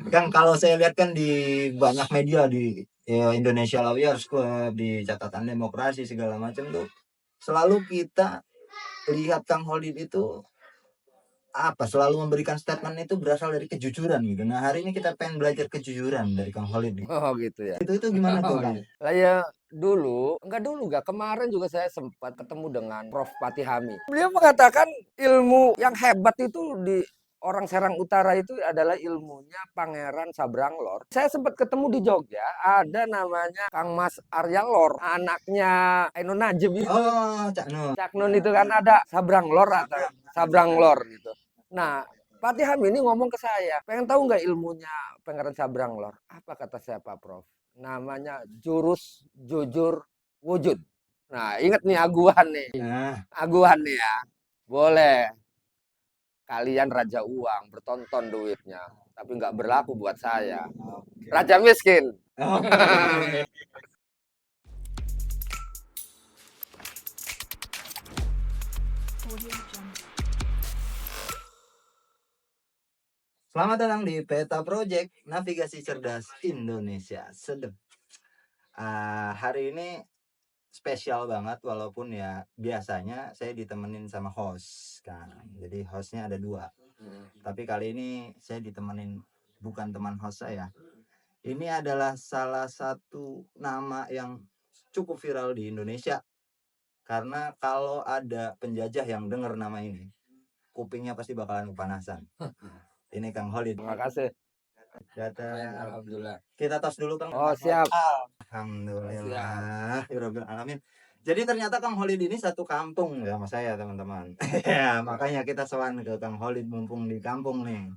Kan kalau saya lihat kan di banyak media di Indonesia Lawyers Club, di catatan demokrasi segala macam tuh selalu kita lihat Kang Holid itu selalu memberikan statement itu berasal dari kejujuran gitu. Nah hari ini kita pengen belajar kejujuran dari Kang Holid. Oh gitu ya. Itu gimana tuh Oh Kang? iya. Saya enggak kemarin juga saya sempat ketemu dengan Prof. Patihami. Beliau mengatakan ilmu yang hebat itu di orang Serang Utara itu adalah ilmunya Pangeran Sabranglor. Saya sempat ketemu di Jogja, ada namanya Kang Mas Arya Lor, anaknya Ainun Najib itu. Oh, Cak Nun. Cak Nun itu kan ada Sabranglor atau Sabranglor gitu. Nah, Patiham ini ngomong ke saya, pengen tahu nggak ilmunya Pangeran Sabranglor? Apa kata saya Pak Prof? Namanya jurus jujur wujud. Nah, ingat nih aguan nih. Nah, Aguan nih ya. Boleh kalian raja uang, bertonton duitnya, tapi nggak berlaku buat saya. Raja miskin. oke. Selamat datang di Peta Project Navigasi Cerdas Indonesia. Sedep. Hari ini spesial banget walaupun ya biasanya saya ditemenin sama host kan. Jadi hostnya ada dua. Tapi kali ini saya ditemenin bukan teman host saya. Ini adalah salah satu nama yang cukup viral di Indonesia. Karena kalau ada penjajah yang dengar nama ini, kupingnya pasti bakalan kepanasan. Ini Kang Holid. Terima kasih. Data. Alhamdulillah. Kita tos dulu Kang. Oh, siap. Siap. Alhamdulillah. Rabbil alamin. Jadi ternyata Kang Holid ini satu kampung ya sama saya teman-teman. Ya makanya kita sowan ke Kang Holid mumpung di kampung nih.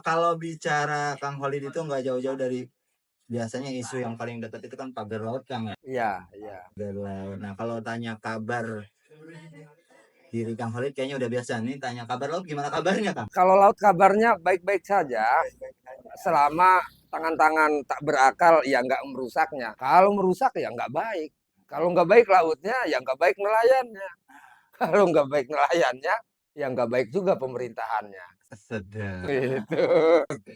Kalau bicara Kang Holid itu nggak jauh-jauh dari biasanya isu yang paling dekat itu kan pagar laut Kang ya. Iya, iya. Pagar laut. Nah kalau tanya kabar diri Kang Holid kayaknya udah biasa nih. Tanya kabar laut gimana kabarnya Kang? Kalau laut kabarnya baik-baik saja, selama tangan-tangan tak berakal ya nggak merusaknya. Kalau merusak ya nggak baik. Kalau nggak baik lautnya ya nggak baik nelayannya. Kalau nggak baik nelayannya ya nggak baik juga pemerintahannya. Sedap. Gitu.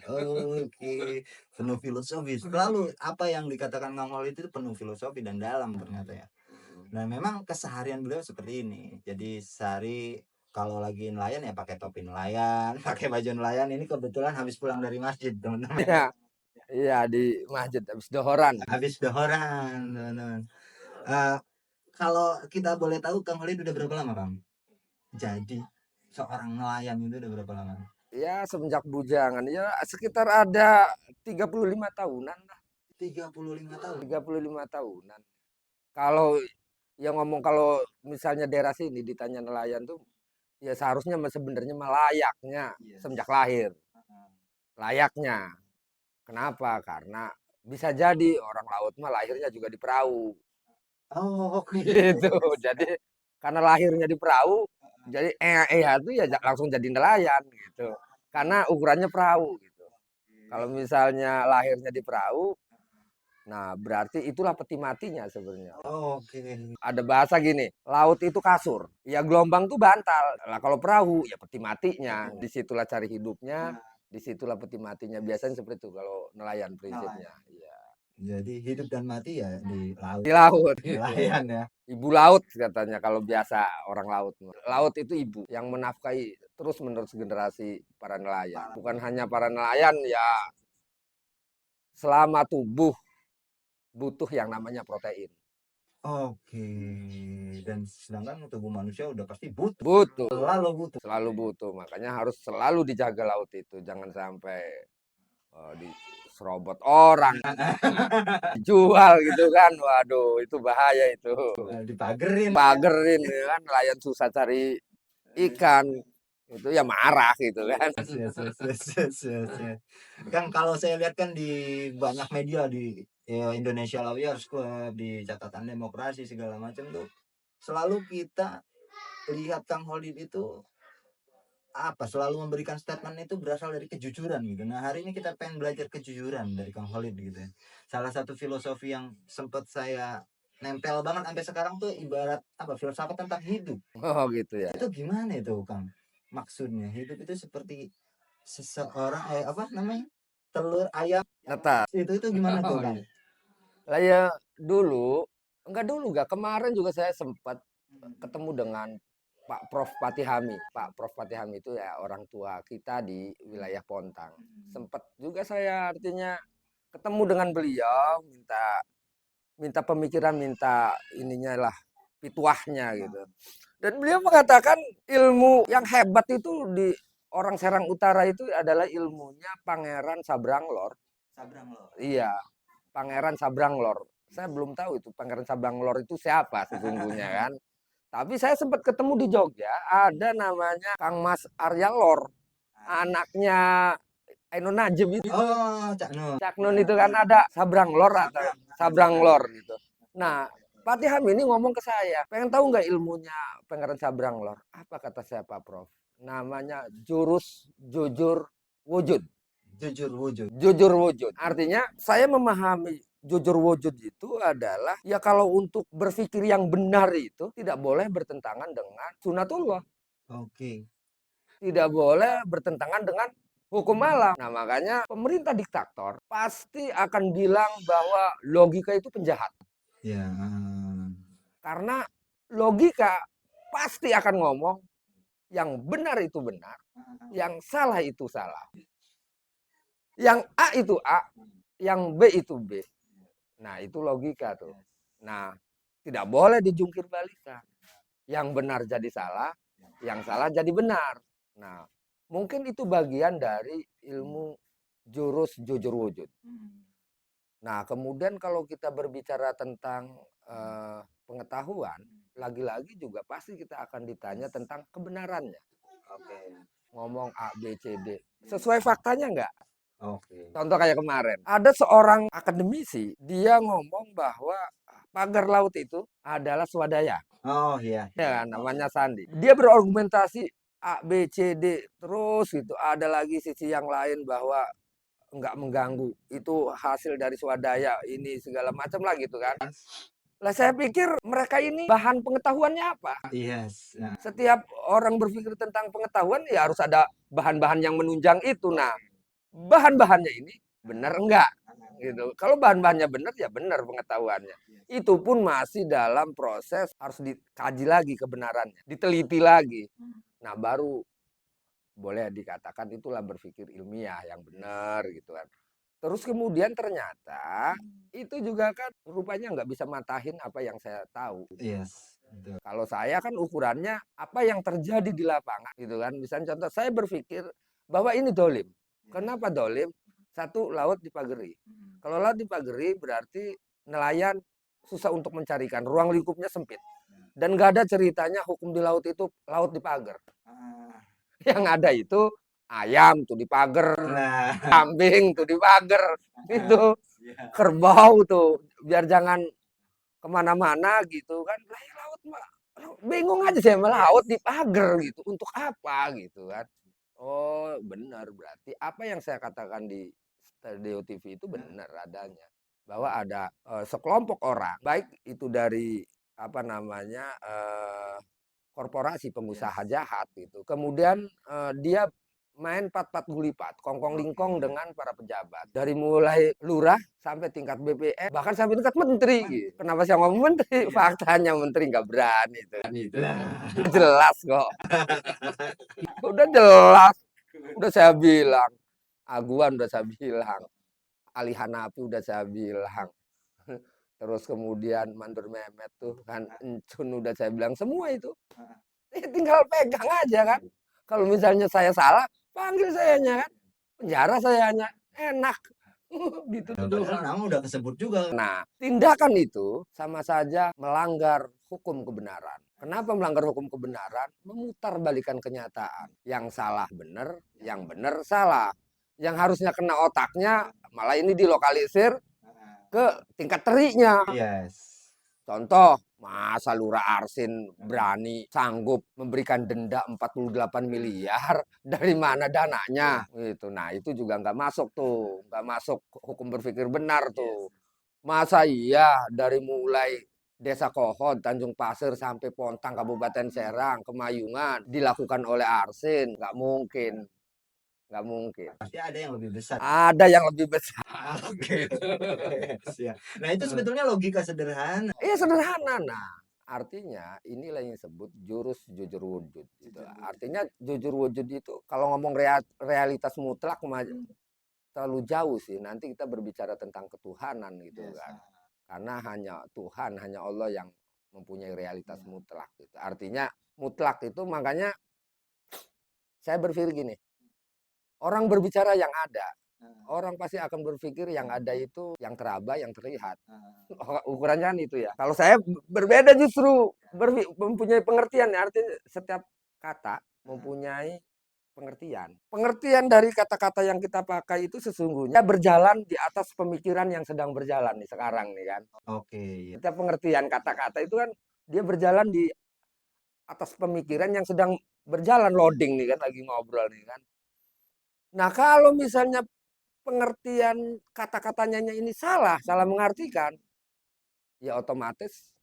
Oke, penuh filosofis. Lalu apa yang dikatakan Kang Holid itu penuh filosofi dan dalam ternyata ya. Nah, memang keseharian beliau seperti ini. Jadi sehari kalau lagi nelayan ya pakai topi nelayan, pakai baju nelayan. Ini kebetulan habis pulang dari masjid, teman-teman. Iya, iya di masjid habis dohoran. Habis dohoran, teman-teman. Eh, kalau kita boleh tahu Kang Holid udah berapa lama, Kang? Jadi seorang nelayan itu udah berapa lama? Ya semenjak bujangan ya sekitar ada 35 tahunan lah. 35 tahun. 35 tahunan. Kalau yang ngomong kalau misalnya daerah sini ditanya nelayan tuh ya seharusnya sebenarnya melayaknya semenjak lahir. Layaknya. Kenapa? Karena bisa jadi orang laut mah lahirnya juga di perahu. Oh, oke. Gitu. Jadi karena lahirnya di perahu, jadi itu ya langsung jadi nelayan gitu. Karena ukurannya perahu gitu. Kalau misalnya lahirnya di perahu, nah berarti itulah peti matinya sebenarnya. Oke. Ada bahasa gini, laut itu kasur, ya gelombang tuh bantal. Lah kalau perahu ya peti matinya, disitulah cari hidupnya, disitulah peti matinya. Biasanya seperti itu kalau nelayan prinsipnya. Iya. Jadi hidup dan mati ya di laut. Di laut gitu. Nelayan ya. Ibu laut katanya kalau biasa orang laut. Laut itu ibu yang menafkahi terus menerus generasi para nelayan. Bukan hanya para nelayan ya, selama tubuh butuh yang namanya protein. Oke. Dan sedangkan tubuh manusia udah pasti butuh. Butuh, Selalu butuh. selalu butuh. Makanya harus selalu dijaga laut itu. Jangan sampai diserobot orang, dijual gitu kan. Waduh, itu bahaya itu. Dipagerin. Pagerin ya kan, nelayan susah cari ikan. Itu ya marah gitu kan. Kan kalau saya lihat kan di banyak media di Indonesia Lawyers Club, di catatan demokrasi segala macam tuh selalu kita lihat Kang Holid itu selalu memberikan statement itu berasal dari kejujuran gitu. Nah hari ini kita pengen belajar kejujuran dari Kang Holid gitu ya. Salah satu filosofi yang sempat saya nempel banget sampai sekarang tuh ibarat filsafat tentang hidup. Oh gitu ya. Itu gimana itu Kang? Maksudnya hidup itu seperti seseorang apa namanya? Telur ayam Netas. itu gimana tuh, Oh, Kang? iya. Lah ya dulu, enggak kemarin juga saya sempat ketemu dengan Pak Prof. Patihami. Pak Prof. Patihami itu ya orang tua kita di wilayah Pontang. Sempat juga saya artinya ketemu dengan beliau, minta minta pemikiran, minta ininya lah, pituahnya gitu. Dan beliau mengatakan ilmu yang hebat itu di orang Serang Utara itu adalah ilmunya Pangeran Sabranglor. Sabrang loh. Iya, Pangeran Sabranglor. Saya belum tahu itu Pangeran Sabranglor itu siapa sesungguhnya kan. Tapi saya sempat ketemu di Jogja, ada namanya Kang Mas Arya Lor, anaknya Ainun Najib itu. Oh, Cak Nun. Cak Nun itu kan ada Sabranglor atau Sabranglor gitu. Nah, Fatih Ham ini ngomong ke saya, pengen tahu nggak ilmunya Pangeran Sabranglor? Apa kata saya Pak Prof? Namanya jurus jujur wujud. Jujur wujud. Jujur wujud. Artinya saya memahami jujur wujud itu adalah ya kalau untuk berpikir yang benar itu tidak boleh bertentangan dengan sunatullah. Oke. Tidak boleh bertentangan dengan hukum alam. Nah, makanya pemerintah diktator pasti akan bilang bahwa logika itu penjahat. Ya. Karena logika pasti akan ngomong yang benar itu benar, yang salah itu salah. Yang A itu A, yang B itu B. Nah, itu logika tuh. Nah, tidak boleh dijungkir balikan. Yang benar jadi salah, yang salah jadi benar. Nah, mungkin itu bagian dari ilmu jurus jujur wujud. Nah, kemudian kalau kita berbicara tentang pengetahuan, lagi-lagi juga pasti kita akan ditanya tentang kebenarannya. Oke. Ngomong A, B, C, D. Sesuai faktanya enggak? Oke. Contoh kayak kemarin, ada seorang akademisi, dia ngomong bahwa pagar laut itu adalah swadaya. Oh iya. Ya, namanya Sandi. Dia berargumentasi A, B, C, D terus gitu. Ada lagi sisi yang lain bahwa enggak mengganggu. Itu hasil dari swadaya ini segala macam lah gitu kan. Lah saya pikir mereka ini bahan pengetahuannya apa? Yes. Nah, Setiap orang berpikir tentang pengetahuan ya harus ada bahan-bahan yang menunjang itu. Nah, bahan-bahannya ini benar enggak gitu. Kalau bahan-bahannya benar ya benar pengetahuannya. Itu pun masih dalam proses harus dikaji lagi kebenarannya, diteliti lagi. Nah, baru boleh dikatakan itulah berpikir ilmiah yang benar gitu kan. Terus kemudian ternyata itu juga kan rupanya nggak bisa matahin apa yang saya tahu. yes. Betul. Kalau saya kan ukurannya apa yang terjadi di lapangan gitu kan. Misalnya contoh saya berpikir bahwa ini dolim. Kenapa dolim? Satu, laut dipagari. Kalau laut dipagari berarti nelayan susah untuk mencarikan. Ruang lingkupnya sempit. Dan nggak ada ceritanya hukum di laut itu laut dipagar. Ah, Yang ada itu ayam tuh dipagar, nah, kambing tuh dipagar, itu iya. kerbau tuh biar jangan kemana-mana gitu kan. Lah ya laut mah bingung aja saya malah laut dipagar gitu untuk apa gitu kan. Oh benar berarti apa yang saya katakan di Stereo TV itu benar adanya bahwa ada sekelompok orang baik itu dari apa namanya korporasi pengusaha jahat gitu. Kemudian dia main pat-pat gulipat, kongkong lingkong dengan para pejabat. Dari mulai lurah sampai tingkat BPN, bahkan sampai tingkat menteri. Gitu. Kenapa saya ngomong menteri? Faktanya menteri nggak berani. Itu. Itu lah. Jelas kok. Udah jelas. Udah saya bilang. Aguan udah saya bilang. Ali Hanafi udah saya bilang. Terus kemudian Mandur Mehmet tuh kan Encun udah saya bilang semua itu. Tinggal pegang aja kan. Kalau misalnya saya salah, panggil sayanya kan. Penjara sayanya. Enak. Gitu. Padahal nama udah kesebut juga. Nah, tindakan itu sama saja melanggar hukum kebenaran. Kenapa melanggar hukum kebenaran? Memutarbalikan kenyataan. Yang salah benar, yang benar salah. Yang harusnya kena otaknya, malah ini dilokalisir ke tingkat terinya. Yes. Contoh, masa Lurah Arsin berani sanggup memberikan denda 48 miliar dari mana dananya? Gitu. Nah, itu juga nggak masuk tuh, nggak masuk hukum berpikir benar tuh. Masa iya dari mulai Desa Kohod, Tanjung Pasir sampai Pontang, Kabupaten Serang, Kemayungan dilakukan oleh Arsin? Nggak mungkin. nggak mungkin. Pasti ada yang lebih besar. Ada yang lebih besar. Oke. Siap. Nah, itu sebetulnya logika sederhana. Iya sederhana. Nah, artinya inilah yang disebut jurus jujur wujud. Gitu. Artinya jujur wujud itu kalau ngomong realitas mutlak terlalu jauh sih. Nanti kita berbicara tentang ketuhanan gitu kan. Karena hanya Tuhan, hanya Allah yang mempunyai realitas mutlak. Gitu. Artinya mutlak itu makanya saya berpikir gini. Orang berbicara yang ada. Orang pasti akan berpikir yang ada itu yang teraba, yang terlihat. Ukurannya kan itu ya. Kalau saya berbeda justru mempunyai pengertian. Artinya setiap kata mempunyai pengertian. Pengertian dari kata-kata yang kita pakai itu sesungguhnya berjalan di atas pemikiran yang sedang berjalan nih sekarang nih kan. Oke. Setiap pengertian kata-kata itu kan dia berjalan di atas pemikiran yang sedang berjalan loading nih kan lagi ngobrol nih kan. Nah, kalau misalnya pengertian kata-katanya ini salah mengartikan, ya otomatis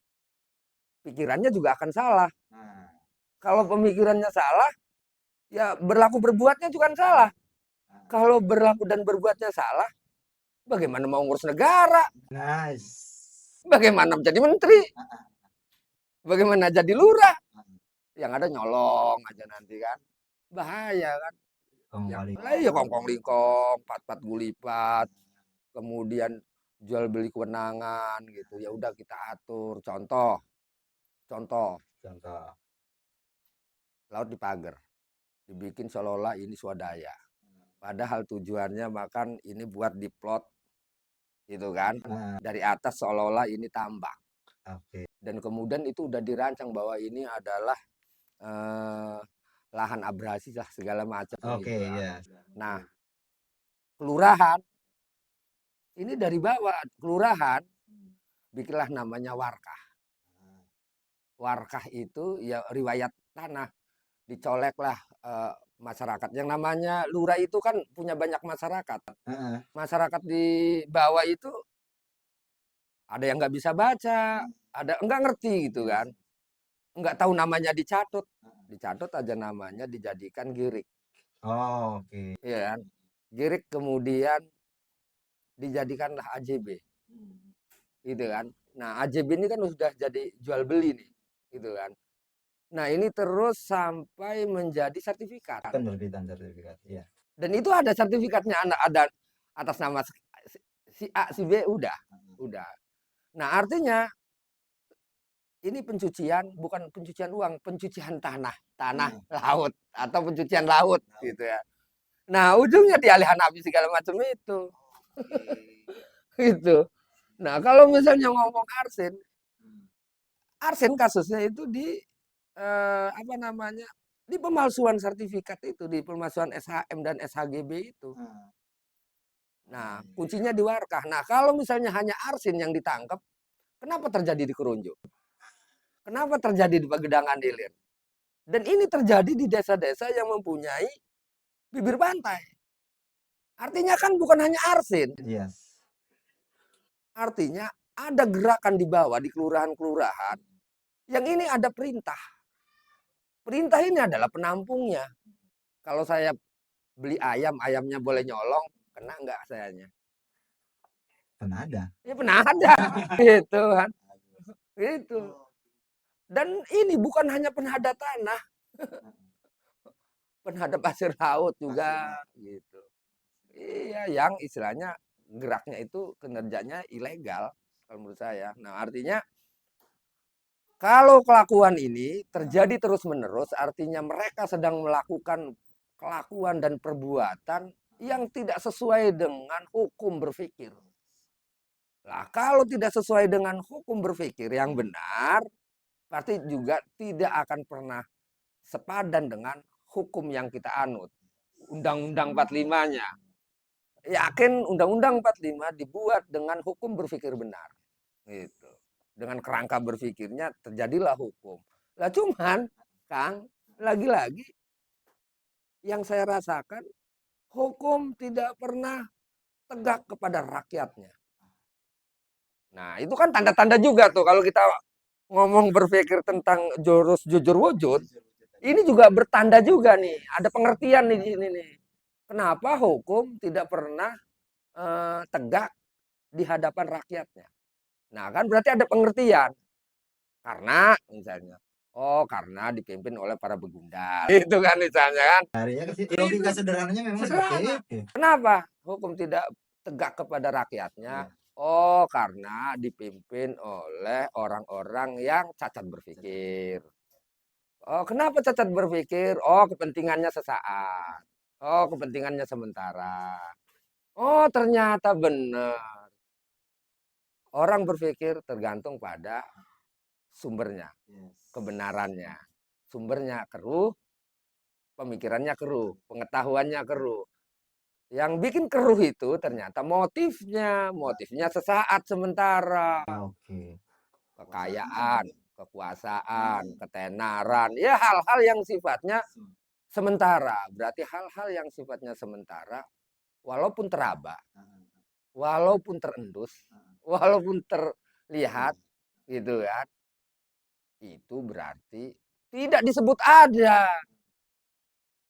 pikirannya juga akan salah. Kalau pemikirannya salah, ya berlaku berbuatnya juga salah. Kalau berlaku dan berbuatnya salah, bagaimana mau ngurus negara? Nice. Bagaimana menjadi menteri? Bagaimana jadi lurah? Yang ada nyolong aja nanti kan. Bahaya kan. Ya kongkong lingkong, pat-pat gulipat, kemudian jual beli kewenangan gitu. Ya udah kita atur. Contoh laut dipagar, dibikin seolah-olah ini swadaya. Padahal tujuannya makan ini buat diplot gitu kan. Dari atas seolah-olah ini tambak. Dan kemudian itu udah dirancang bahwa ini adalah lahan abrasi lah segala macam. Nah, kelurahan ini dari bawah, kelurahan bikinlah namanya warkah. Warkah itu ya riwayat tanah, dicoleklah masyarakat. Yang namanya lurah itu kan punya banyak masyarakat. Masyarakat di bawah itu ada yang nggak bisa baca, ada nggak ngerti gitu kan, nggak tahu namanya dicatut aja namanya dijadikan girik. Oke. Iya kan, girik kemudian dijadikanlah AJB, gitu kan. Nah AJB ini kan sudah jadi jual beli nih, gitu kan. Nah ini terus sampai menjadi sertifikat. Penerbitan sertifikat, iya. Dan itu ada sertifikatnya, ada atas nama si A, si B, udah. Nah artinya ini pencucian, bukan pencucian uang, pencucian tanah, laut, atau pencucian laut gitu ya. Nah ujungnya dialihan api segala macam itu. Gitu. Nah kalau misalnya ngomong arsen kasusnya itu di apa namanya, di pemalsuan sertifikat itu, di pemalsuan SHM dan SHGB itu. Nah kuncinya di warkah. Nah kalau misalnya hanya arsen yang ditangkap, kenapa terjadi di Kerunjuk? Kenapa terjadi di Pagedangan Hilir? Dan ini terjadi di desa-desa yang mempunyai bibir pantai. Artinya kan bukan hanya arsen. Yes. Artinya ada gerakan di bawah, di kelurahan-kelurahan, yang ini ada perintah. Perintah ini adalah penampungnya. Kalau saya beli ayam, ayamnya boleh nyolong, kena nggak sayanya? Penada. Ya penada. Gitu kan. Gitu. Dan ini bukan hanya penada tanah. Penada pasir laut juga gitu. Iya, yang istilahnya geraknya itu kinerjanya ilegal kalau menurut saya. Nah, artinya kalau kelakuan ini terjadi terus-menerus, artinya mereka sedang melakukan kelakuan dan perbuatan yang tidak sesuai dengan hukum berpikir. Nah, kalau tidak sesuai dengan hukum berpikir yang benar, berarti juga tidak akan pernah sepadan dengan hukum yang kita anut. Undang-Undang 45-nya. Yakin Undang-Undang 45 dibuat dengan hukum berpikir benar. Gitu. Dengan kerangka berpikirnya terjadilah hukum. Lah cuman, Kang, lagi-lagi yang saya rasakan, hukum tidak pernah tegak kepada rakyatnya. Nah, itu kan tanda-tanda juga tuh kalau kita ngomong berpikir tentang jurus jujur wujud, ini juga bertanda juga nih, ada pengertian nih di sini nih. Kenapa hukum tidak pernah tegak di hadapan rakyatnya? Nah, kan berarti ada pengertian. Karena misalnya, oh karena dipimpin oleh para begundal. Itu kan misalnya kan. Harinya ke situ. Logika sederhananya memang seperti Sederhana. itu. Kenapa hukum tidak tegak kepada rakyatnya? Iya. Oh, karena dipimpin oleh orang-orang yang cacat berpikir. Oh, kenapa cacat berpikir? Oh, kepentingannya sesaat. Oh, kepentingannya sementara. Oh, ternyata benar. Orang berpikir tergantung pada sumbernya, Yes. kebenarannya. Sumbernya keruh, pemikirannya keruh, pengetahuannya keruh. Yang bikin keruh itu ternyata motifnya sesaat sementara. Oke. Kekayaan, kekuasaan, ketenaran, ya hal-hal yang sifatnya sementara. Berarti hal-hal yang sifatnya sementara, walaupun teraba, walaupun terendus, walaupun terlihat, gitu kan, itu berarti tidak disebut ada.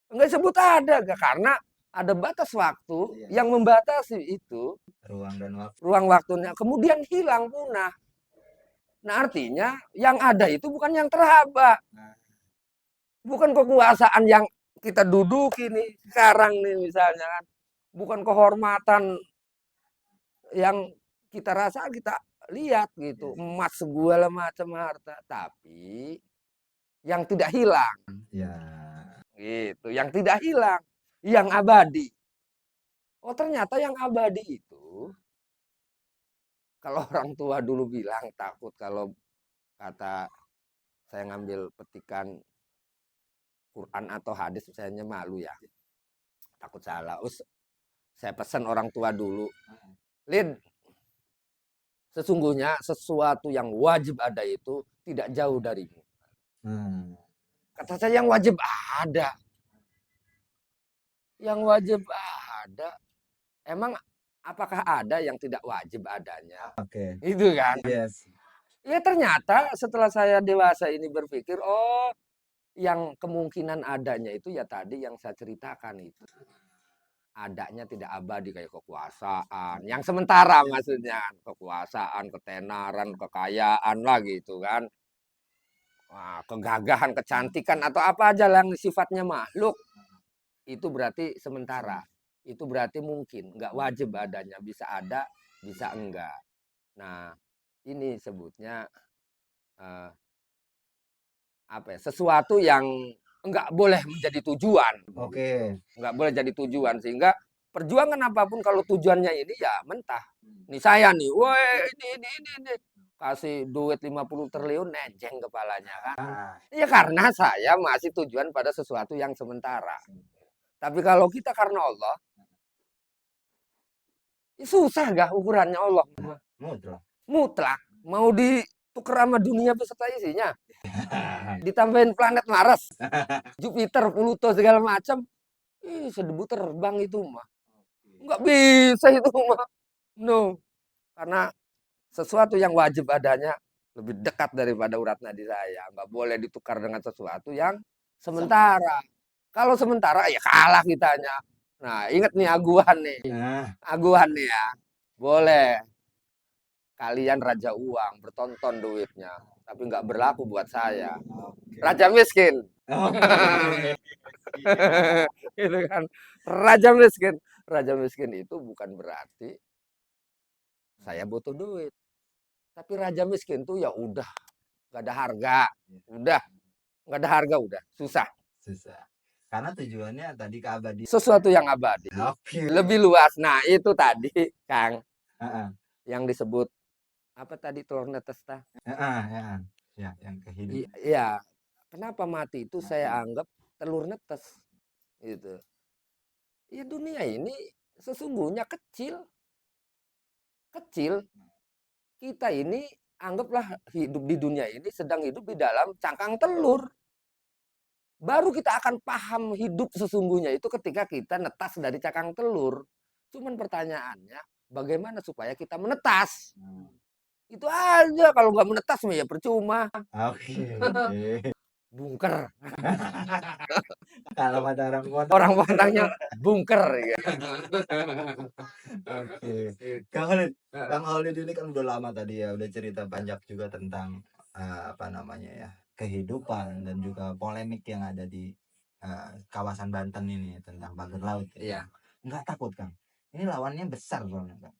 Enggak disebut ada, karena ada batas waktu Iya. yang membatasi itu, Ruang dan waktu. ruang waktunya, kemudian hilang punah. Nah, artinya yang ada itu bukan yang teraba. Nah, Bukan kekuasaan yang kita duduki nih sekarang nih misalnya kan. Bukan kehormatan yang kita rasa kita lihat gitu. yes. Emas segala macam harta. Tapi yang tidak hilang. Ya. Gitu. Yang tidak hilang. Yang abadi. Oh, ternyata yang abadi itu, kalau orang tua dulu bilang takut kalau kata saya ngambil petikan Quran atau hadis, saya malu ya. Takut salah. Saya pesan orang tua dulu. Lid, sesungguhnya sesuatu yang wajib ada itu tidak jauh darimu. Kata saya yang wajib ada. Yang wajib ada. Emang apakah ada yang tidak wajib adanya? Oke. Itu kan. Yes. Ya ternyata setelah saya dewasa ini berpikir, oh yang kemungkinan adanya itu ya tadi yang saya ceritakan itu. Adanya tidak abadi kayak kekuasaan. Yang sementara maksudnya. Kekuasaan, ketenaran, kekayaan lah gitu kan. Wah, kegagahan, kecantikan atau apa aja yang sifatnya makhluk. Itu berarti sementara. Itu berarti mungkin. Nggak wajib adanya. Bisa ada, bisa enggak. Nah, ini sebutnya apa ya, sesuatu yang enggak boleh menjadi tujuan. Oke. Nggak boleh jadi tujuan. Sehingga perjuangan apapun kalau tujuannya ini ya mentah. Nih saya nih, woi ini. Kasih duit 50 triliun, nenjeng kepalanya kan. Ah, Ya karena saya masih tujuan pada sesuatu yang sementara. Tapi kalau kita karena Allah, ya susah gak ukurannya Allah. mutlak. Mutlak. Mau ditukar sama dunia beserta isinya. Ditambahin planet Mars, Jupiter, Pluto segala macam. Sedebu terbang itu mah. Nggak bisa itu mah. No. Karena sesuatu yang wajib adanya lebih dekat daripada urat nadi saya. Nggak boleh ditukar dengan sesuatu yang sementara. Kalau sementara ya kalah kitanya. Nah, ingat nih aguan nih. Nah, Aguan nih ya. Boleh. Kalian raja uang, bertonton duitnya. Tapi nggak berlaku buat saya. Raja miskin. oke. Gitu kan. Raja miskin. Raja miskin itu bukan berarti saya butuh duit. Tapi raja miskin tuh ya udah nggak ada harga, udah nggak ada harga, udah susah. Susah. Karena tujuannya tadi keabadian. Sesuatu yang abadi, Oke. lebih luas. Nah itu tadi Kang Heeh. yang disebut apa tadi telur netes tah? Heeh, heeh. Ya, yang kehidupan. Iya. Kenapa mati itu saya anggap telur netes gitu. Ya dunia ini sesungguhnya kecil, kecil. Kita ini anggaplah hidup di dunia ini sedang hidup di dalam cangkang telur. Baru kita akan paham hidup sesungguhnya itu ketika kita netas dari cangkang telur. Cuman pertanyaannya, bagaimana supaya kita menetas? Itu aja, kalau nggak menetas ya percuma. Oke. Bungker. Kalau kata orang Padang. Orang Padangnya bungker ya. Oke. Kang Khalid ini kan udah lama tadi ya, udah cerita banyak juga tentang apa namanya ya, kehidupan dan juga polemik yang ada di kawasan Banten ini tentang pagar laut ya. Iya. Nggak takut, Kang? Ini lawannya besar soalnya, Kang.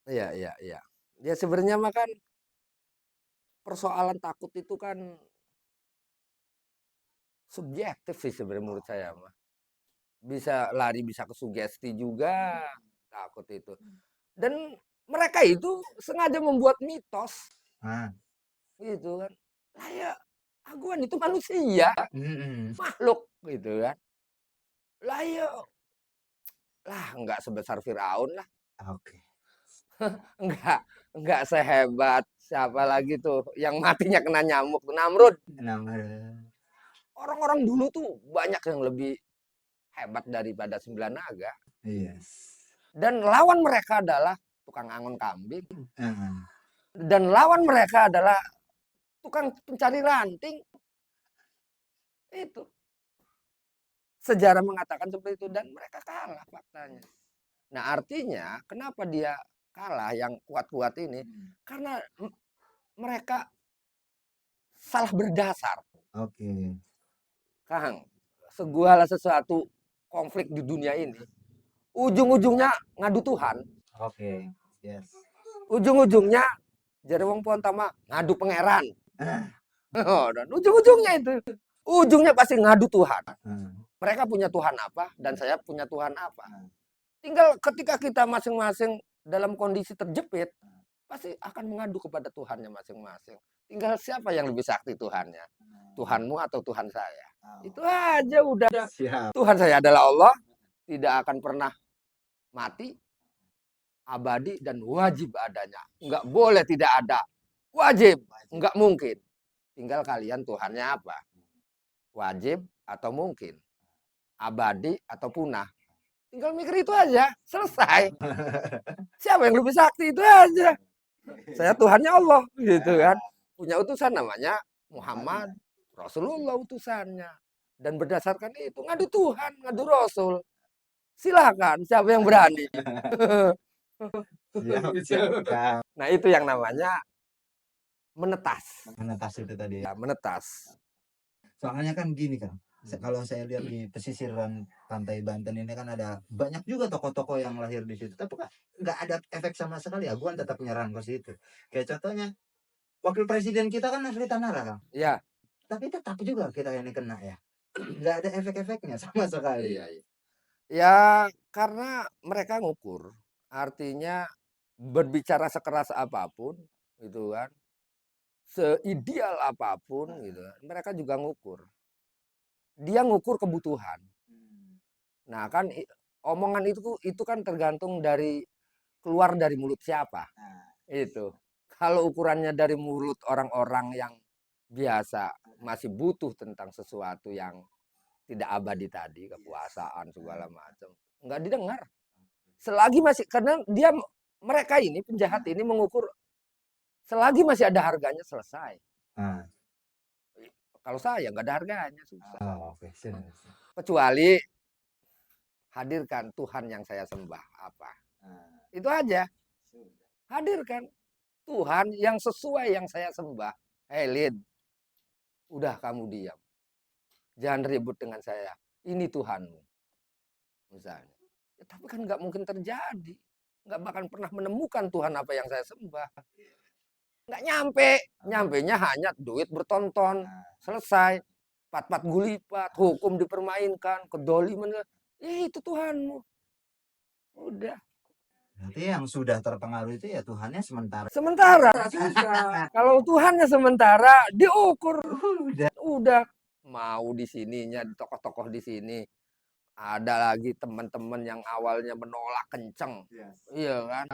Iya, iya, iya. Ya sebenarnya mah kan persoalan takut itu kan subjektif sih sebenarnya menurut saya mah. Bisa lari, bisa ke sugesti juga takut itu. Dan mereka itu sengaja membuat mitos Nah, gitu kan. Lah ya, aguan itu manusia, mhm, makhluk gitu kan. Lah ya, lah nggak sebesar Firaun lah, oke. nggak nggak sehebat siapa lagi tuh yang matinya kena nyamuk tuh Namrud. Nama Orang-orang dulu tuh banyak yang lebih hebat daripada sembilan naga. yes. Dan lawan mereka adalah tukang angon kambing. Heeh. Dan lawan mereka adalah tukang pencari ranting. Itu. Sejarah mengatakan seperti itu. Dan mereka kalah faktanya. Nah artinya kenapa dia kalah yang kuat-kuat ini? Karena mereka salah berdasar. Oke. Kang, segala sesuatu konflik di dunia ini, ujung-ujungnya ngadu Tuhan. Oke. Yes. Ujung-ujungnya jadi wong pontama ngadu pangeran. Ah, Dan ujung-ujungnya itu. Ujungnya pasti ngadu Tuhan. heeh. Mereka punya Tuhan apa dan saya punya Tuhan apa. Tinggal ketika kita masing-masing dalam kondisi terjepit, pasti akan mengadu kepada Tuhannya masing-masing. Tinggal siapa yang lebih sakti Tuhannya? Tuhanmu atau Tuhan saya? Itu aja udah. Siap. Tuhan saya adalah Allah, tidak akan pernah mati, abadi dan wajib adanya. Enggak boleh tidak ada. Wajib, enggak mungkin. Tinggal kalian Tuhannya apa? Wajib atau mungkin? Abadi atau punah? Tinggal mikir itu aja, selesai. Siapa yang lebih sakti itu aja. Saya Tuhannya Allah, gitu kan. Punya utusan namanya Muhammad, Rasulullah utusannya. Dan berdasarkan itu ngadu Tuhan, ngadu Rasul. Silakan, siapa yang berani. Siap, siap, Kang. Nah itu yang namanya menetas. Menetas itu tadi ya. Ya, menetas. Soalnya kan gini, Kang. Kalau saya lihat di pesisiran pantai Banten ini kan ada banyak juga tokoh-tokoh yang lahir di situ. Tapi kan nggak ada efek sama sekali. Aguan tetap nyerang ke situ. Kayak contohnya wakil presiden kita kan Nasri Tanara, Kang. Ya, Tapi tetap juga kita ini kena ya. Nggak ada efek-efeknya sama sekali. iya, iya. Ya karena mereka ngukur. Artinya berbicara sekeras apapun, gitu kan. Seideal apapun gitu. Mereka juga ngukur. Dia ngukur kebutuhan. Nah, kan omongan itu kan tergantung dari keluar dari mulut siapa. Itu. Kalau ukurannya dari mulut orang-orang yang biasa masih butuh tentang sesuatu yang tidak abadi tadi, kekuasaan segala macam, nggak didengar. Selagi masih karena mereka ini penjahat ini mengukur selagi masih ada harganya selesai. Nah, Kalau saya nggak ada harganya susah. oh, oke, siap. Kecuali hadirkan Tuhan yang saya sembah apa. Itu aja. Hadirkan Tuhan yang sesuai yang saya sembah. Hei Lid, udah kamu diam. Jangan ribut dengan saya. Ini Tuhanmu. Misalnya. Ya, tapi kan nggak mungkin terjadi. Nggak bakal pernah menemukan Tuhan apa yang saya sembah. Nggak nyampe. Nyampenya hanya duit bertonton. Selesai. Pat-pat gulipat. Hukum dipermainkan. Kedoliman. Itu Tuhanmu. Udah. Berarti yang sudah terpengaruh itu ya Tuhannya sementara. Sementara. Kalau Tuhannya sementara, diukur. Udah. Mau di sininya, tokoh-tokoh di sini. Ada lagi teman-teman yang awalnya menolak kenceng. Iya kan?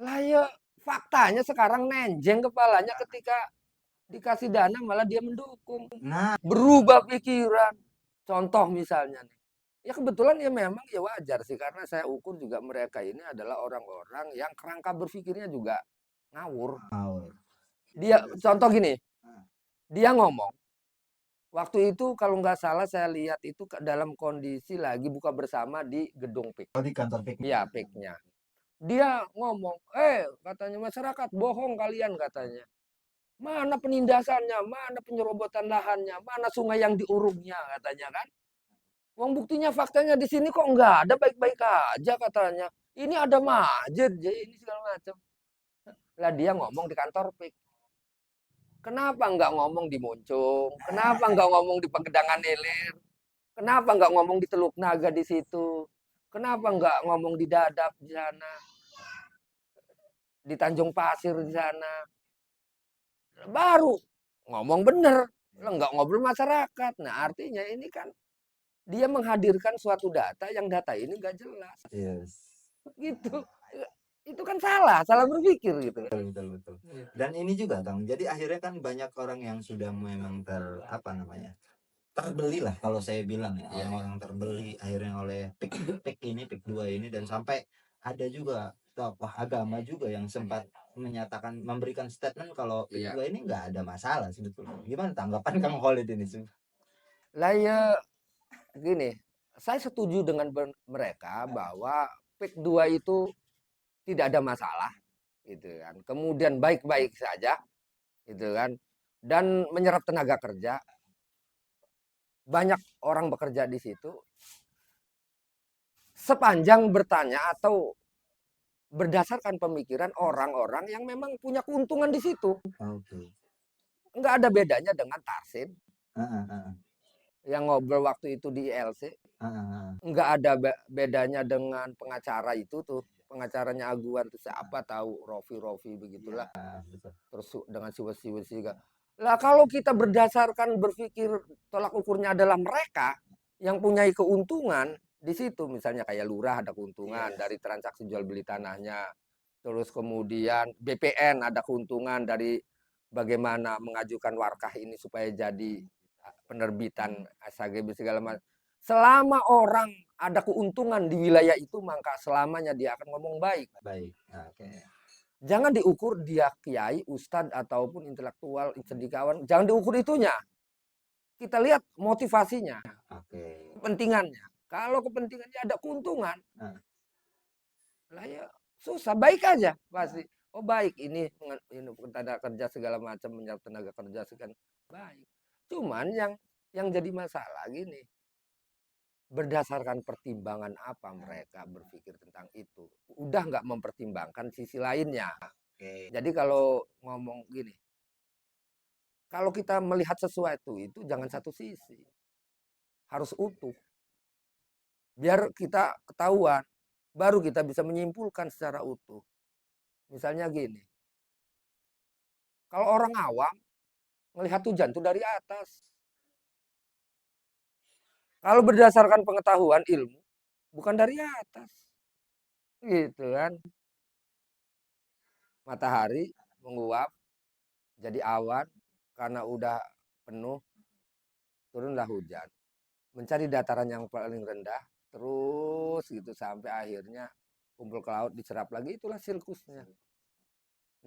Lah ya faktanya sekarang nenjeng kepalanya ketika dikasih dana malah dia mendukung. Nah, Berubah pikiran. Contoh misalnya nih. Ya kebetulan ya memang ya wajar sih karena saya ukur juga mereka ini adalah orang-orang yang kerangka berpikirnya juga ngawur. ngawur. Dia contoh gini, Dia ngomong, waktu itu kalau nggak salah saya lihat itu dalam kondisi lagi buka bersama di gedung PIK. Oh, di kantor PIK. Iya, PIK-nya. Dia ngomong, katanya masyarakat bohong kalian katanya. Mana penindasannya, mana penyerobotan lahannya, mana sungai yang diuruknya katanya kan. Wong buktinya faktanya di sini kok nggak ada baik-baik aja katanya. Ini ada masjid, jadi ini segala macam. Lah dia ngomong di kantor PIK. Kenapa nggak ngomong di Moncong? Kenapa nggak ngomong di Pegedangan Ilir? Kenapa nggak ngomong di Teluk Naga di situ? Kenapa nggak ngomong di Dadap di sana? Di Tanjung Pasir di sana? Baru ngomong bener. Lah nggak ngobrol masyarakat. Nah artinya ini kan dia menghadirkan suatu data yang data ini nggak jelas. Yes. Gitu. Itu kan salah berpikir gitu. Betul, betul. Dan ini juga Kang, jadi akhirnya kan banyak orang yang sudah memang apa namanya, terbeli lah kalau saya bilang ya, orang-orang terbeli akhirnya oleh PIK ini, PIK 2 ini, dan sampai ada juga tokoh agama juga yang sempat menyatakan, memberikan statement kalau PIK 2 ini nggak ada masalah sebetulnya. Gimana tanggapan Kang Khalid ini? Lah ya gini, saya setuju dengan mereka bahwa PIK 2 itu tidak ada masalah gitu kan. Kemudian baik-baik saja gitu kan. Dan menyerap tenaga kerja. Banyak orang bekerja di situ. Sepanjang bertanya atau berdasarkan pemikiran orang-orang yang memang punya keuntungan di situ. Oke. Nggak ada bedanya dengan Tarsin Heeh, heeh. yang ngobrol waktu itu di ILC. Heeh, heeh. Nggak ada bedanya dengan pengacara itu tuh. Pengacaranya Aguan tuh siapa tahu Rofi begitulah. Betul. Terus dengan siwesi lah kalau kita berdasarkan berpikir tolak ukurnya adalah mereka yang punya keuntungan di situ, misalnya kayak lurah ada keuntungan dari transaksi jual beli tanahnya, terus kemudian BPN ada keuntungan dari bagaimana mengajukan warkah ini supaya jadi penerbitan SHGB segala macam. Selama orang ada keuntungan di wilayah itu, maka selamanya dia akan ngomong baik. Baik. Oke. Jangan diukur dia kiai, ustadz, ataupun intelektual, cendekiawan. Jangan diukur itunya. Kita lihat motivasinya, Oke. kepentingannya. Kalau kepentingannya ada keuntungan, Nah, lah ya susah. Baik aja pasti. Oh baik, ini tenaga kerja segala macam, menyerap tenaga kerja segala baik. Cuman yang jadi masalah gini, berdasarkan pertimbangan apa mereka berpikir tentang itu. Udah nggak mempertimbangkan sisi lainnya. oke. Jadi kalau ngomong gini, kalau kita melihat sesuatu itu jangan satu sisi. Harus utuh. Biar kita ketahuan. Baru kita bisa menyimpulkan secara utuh. Misalnya gini. Kalau orang awam melihat hujan itu dari atas. Kalau berdasarkan pengetahuan ilmu, bukan dari atas. Gitu kan. Matahari menguap jadi awan karena udah penuh, turunlah hujan. Mencari dataran yang paling rendah, terus gitu sampai akhirnya kumpul ke laut diserap lagi, itulah sirkusnya.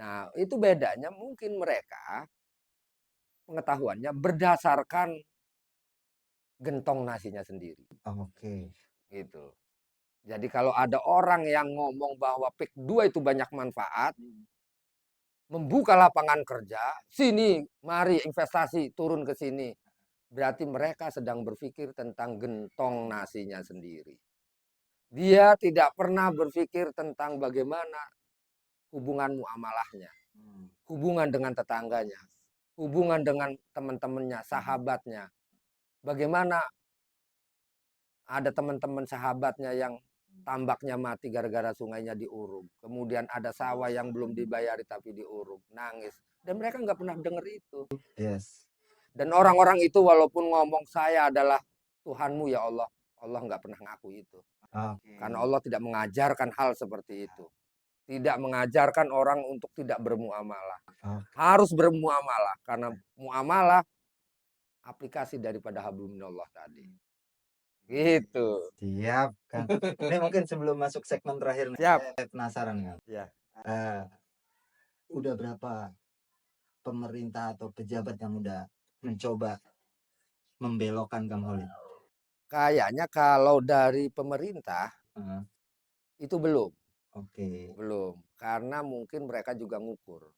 Nah itu bedanya mungkin mereka pengetahuannya berdasarkan gentong nasinya sendiri Oke. gitu. Jadi kalau ada orang yang ngomong bahwa PIK 2 itu banyak manfaat, membuka lapangan kerja, sini mari investasi turun ke sini. Berarti mereka sedang berpikir tentang gentong nasinya sendiri. Dia tidak pernah berpikir tentang bagaimana hubungan muamalahnya, hubungan dengan tetangganya, hubungan dengan teman-temannya, sahabatnya. Bagaimana ada teman-teman sahabatnya yang tambaknya mati gara-gara sungainya diuruk. Kemudian ada sawah yang belum dibayari tapi diuruk, nangis. Dan mereka nggak pernah dengar itu. Yes. Dan orang-orang itu walaupun ngomong saya adalah Tuhanmu ya Allah, Allah nggak pernah ngaku itu. Oke. Karena Allah tidak mengajarkan hal seperti itu. Tidak mengajarkan orang untuk tidak bermuamalah. Oke. Harus bermuamalah. Karena muamalah aplikasi daripada hablum minallah tadi. Gitu. Siap kan. Ini mungkin sebelum masuk segmen terakhir nih, Siap. saya penasaran kan. Ya. Eh, udah berapa pemerintah atau pejabat yang udah mencoba membelokkan Kang Holid? Kayaknya kalau dari pemerintah Heeh, itu belum, oke. belum. Karena mungkin mereka juga ngukur.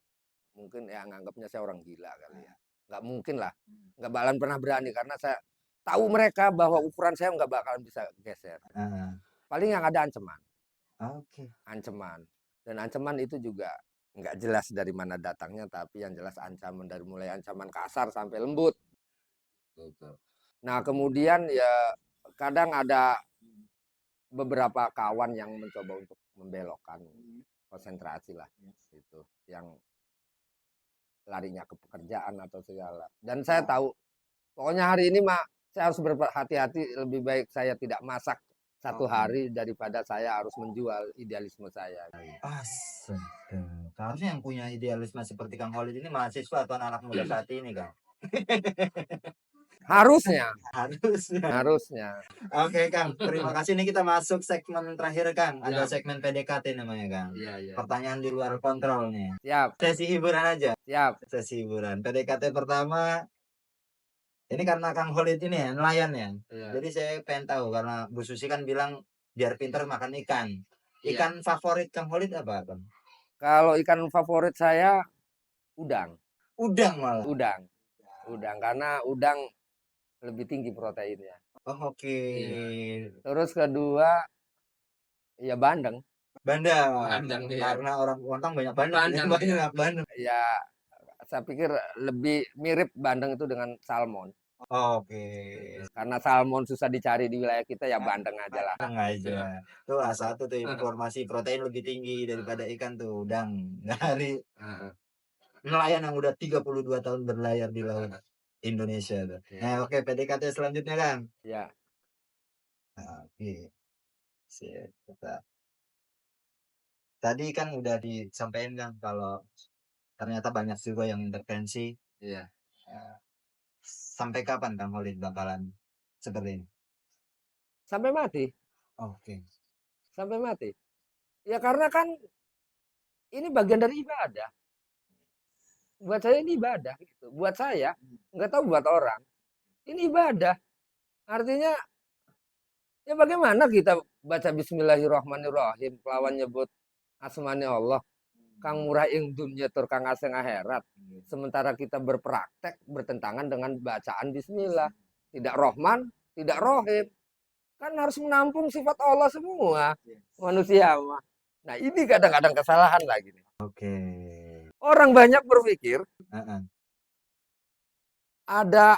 Mungkin ya nganggapnya saya orang gila kali ya. Nggak mungkin lah. Nggak bakalan pernah berani karena saya tahu mereka bahwa ukuran saya nggak bakalan bisa geser. Heeh, Paling yang ada ancaman, oke. ancaman. Dan ancaman itu juga nggak jelas dari mana datangnya, tapi yang jelas ancaman dari mulai ancaman kasar sampai lembut. Gitu. Nah kemudian ya kadang ada beberapa kawan yang mencoba untuk membelokkan konsentrasi lah gitu, yang larinya ke pekerjaan atau segala. Dan saya tahu pokoknya hari ini mah saya harus berhati-hati, lebih baik saya tidak masak satu hari daripada saya harus menjual idealisme saya. Astaga, harusnya yang punya idealisme seperti Kang Holid ini mahasiswa atau anak muda saat ini, Kang? Harusnya, Harusnya. harusnya. Oke, Kang, terima kasih. Nih kita masuk segmen terakhir, Kang. Ada Siap. segmen PDKT namanya, Kang. Iya, iya. Pertanyaan di luar kontrol nih. Siap, Sesi hiburan aja. siap. Sesi hiburan. PDKT pertama, ini karena Kang Holid ini ya, nelayan ya. Iya. Jadi saya pengen tahu karena Bu Susi kan bilang biar pinter makan ikan. Iya. Ikan favorit Kang Holid apa, Kang? Kalau ikan favorit saya udang, Udang malah. udang, udang karena udang lebih tinggi proteinnya. Oh, oke. Terus kedua ya bandeng. Bandeng. Bandeng, iya. Karena orang Kuntang banyak bandeng. Bandeng, Banyak bandeng. Ya saya pikir lebih mirip bandeng itu dengan salmon. Oke. Karena salmon susah dicari di wilayah kita ya bandeng aja lah. Udang aja. Tuh satu tuh informasi protein lebih tinggi daripada ikan tuh udang. Dari Heeh. nelayan yang udah 32 tahun berlayar di laut Indonesia tuh. Nah, oke, PDKT selanjutnya, Kang. Ya, Nah, oke. Sip, kita. Tadi kan udah disampaikan Kang kalau ternyata banyak juga yang intervensi. iya. Eh, Sampai kapan Kang Holid bakalan seperti ini? Sampai mati, Oke. sampai mati. Ya karena kan ini bagian dari ibadah. Buat saya ini ibadah gitu. Buat saya, nggak tahu buat orang. Ini ibadah. Artinya ya bagaimana kita baca Bismillahirrahmanirrahim, kelawan nyebut asmani Allah, Kang murah ing dunya tur kang asing akhirat. Sementara kita berpraktek bertentangan dengan bacaan bismillah. Tidak Rahman, tidak Rohim. Kan harus menampung sifat Allah semua manusia mah. Nah, ini kadang-kadang kesalahan lagi nih. Oke. Orang banyak berpikir Heeh. ada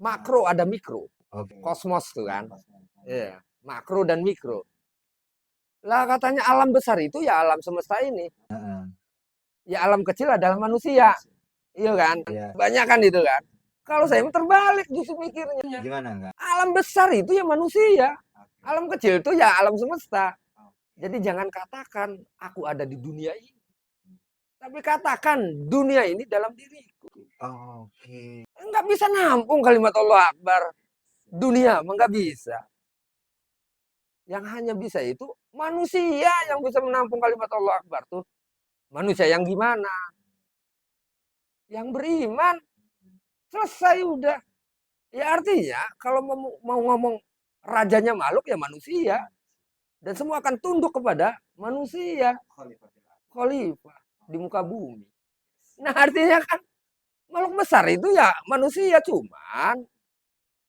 makro, ada mikro. Oke. Kosmos tuh kan. Iya, makro dan mikro. Lah katanya alam besar itu ya alam semesta ini. Heeh. Ya alam kecil adalah manusia. Iya kan? Iya. Banyak kan itu kan. Kalau saya terbalik justru mikirnya. Gimana Kang? Alam besar itu ya manusia. Alam kecil itu ya alam semesta. Jadi jangan katakan aku ada di dunia ini. Tapi katakan dunia ini dalam diriku. Oke. Enggak bisa nampung kalimat Allah Akbar. Dunia enggak bisa. Yang hanya bisa itu manusia yang bisa menampung kalimat Allah Akbar tuh. Manusia yang gimana? Yang beriman. Selesai udah. Ya artinya kalau mau ngomong rajanya makhluk ya manusia. Dan semua akan tunduk kepada manusia. Khalifah di muka bumi. Nah artinya kan makhluk besar itu ya manusia. Cuman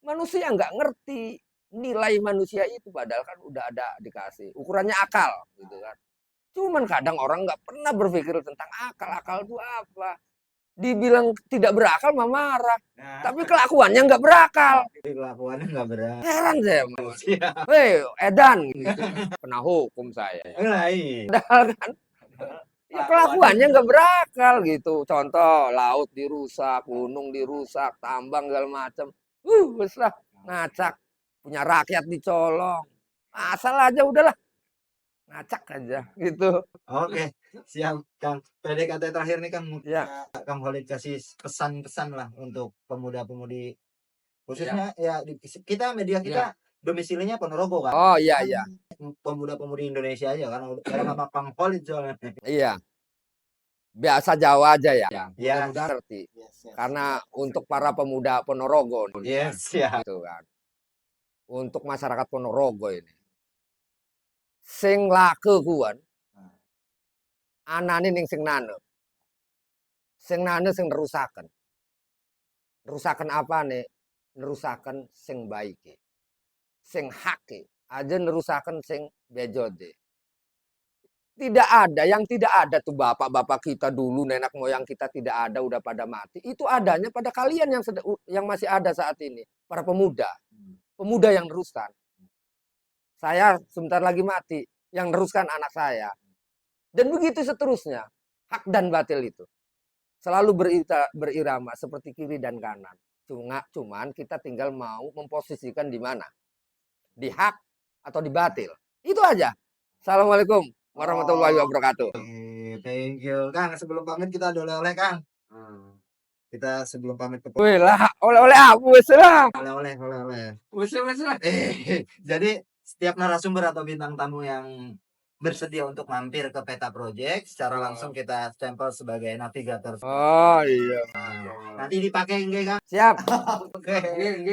manusia nggak ngerti nilai manusia itu. Padahal kan udah ada dikasih. Ukurannya akal gitu kan. Cuman kadang orang nggak pernah berpikir tentang akal. Akal itu apa? Dibilang tidak berakal mah marah. Nah, Tapi kelakuannya nggak berakal. kelakuannya nggak berat. Heran saya. Manusia. Hei, Edan gitu. Kena hukum saya. Lain. Padahal kan ya kelakuannya nggak berakal gitu. Contoh laut dirusak, gunung dirusak, tambang segala macam. Wes lah ngacak. Punya rakyat dicolong. Asal aja udahlah. Ngacak aja gitu. Oke, siap Kang. PDKT terakhir nih Kang, mungkin Ya. Kang Holid kasih pesan-pesan lah untuk pemuda-pemudi khususnya ya kita media kita domisilinya Ponorogo kan. Oh iya iya. Pemuda-pemudi Indonesia aja kan. Karena nama Kang Holid soalnya. Iya. Biasa Jawa aja ya. Ya. Mudah-mudahan ngerti. Yes. Karena untuk para pemuda Ponorogo Yes, ya. gitu kan. Untuk masyarakat Ponorogo ini. Sing lake kuwan anane ning sing nanep. Sing nanep sing nerusaken. Nerusaken apane? Nerusaken sing baike. Sing hake. Aja nerusaken sing bejode. Tidak ada, yang tidak ada tuh bapak-bapak kita dulu, nenek moyang kita tidak ada, udah pada mati. Itu adanya pada kalian yang masih ada saat ini, para pemuda. Pemuda yang neruskan. Saya sebentar lagi mati, yang neruskan anak saya. Dan begitu seterusnya, hak dan batil itu. Selalu berirama seperti kiri dan kanan. Cuman kita tinggal mau memposisikan di mana? Di hak atau di batil. Itu aja. Assalamualaikum warahmatullahi wabarakatuh. Thank you, Kang. Sebelum pamit kita ada oleh-oleh, Kang. Kita sebelum pamit ke Wih lah, oleh-oleh apa wis lah. oleh-oleh. Wis lah. Jadi setiap narasumber atau bintang tamu yang bersedia untuk mampir ke Peta Project secara langsung kita stempel sebagai navigator. Oh iya. Nanti dipakai enggak, Kang? Siap. Oke.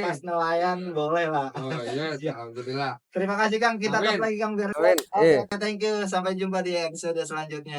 Pas nelayan boleh lah. Oh iya, alhamdulillah. Terima kasih, Kang. Kita Amin. tetap lagi, Kang. Amin. Oke, thank you. Sampai jumpa di episode selanjutnya.